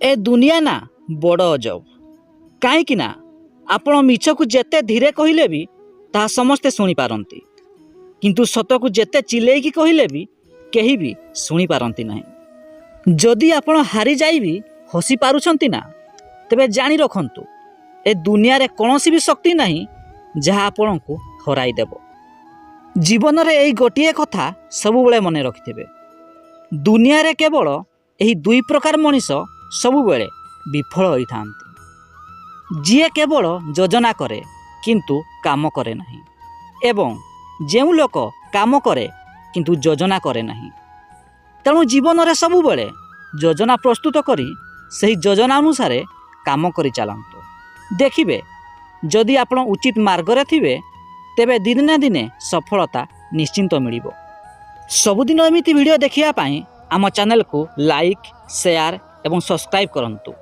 ए दुनिया ना बड़ अजब कहीं ना आपण मिछ को जेते धीरे कहले भी ता समस्ते शुणी पारती किंतु सत को जेते चिल्लेकी कहले भी केही भी शुणी पारती नहीं। जदि आपण हारी जाई भी हसी पारुछंती ना तेबे जानी रखंतु ए दुनिया रे कौनसी भी शक्ति नहीं जहाँ आपण को हराई देव। जीवन रे एई गोटिए कथा सबुबले मने रखिथिबे, दुनिया रे केवल एही दुई प्रकार मनीष सबुबले विफल होइथांती। जिए केवल योजना करे किंतु काम करे नहीं एवं जेउ लोक काम करे किंतु योजना करे नहीं। तेणु जीवन रे सबुबले योजना प्रस्तुत करी सही योजना अनुसार काम करी चलांतु। देखिबे जदि आपण उचित मार्ग रे थिबे तेबे दिन ना दिने सफलता निश्चिंत मिलिबो। सबुदिन एमिति वीडियो देखिया पाई आम चैनल को लाइक शेयर एवं सब्सक्राइब करंतु।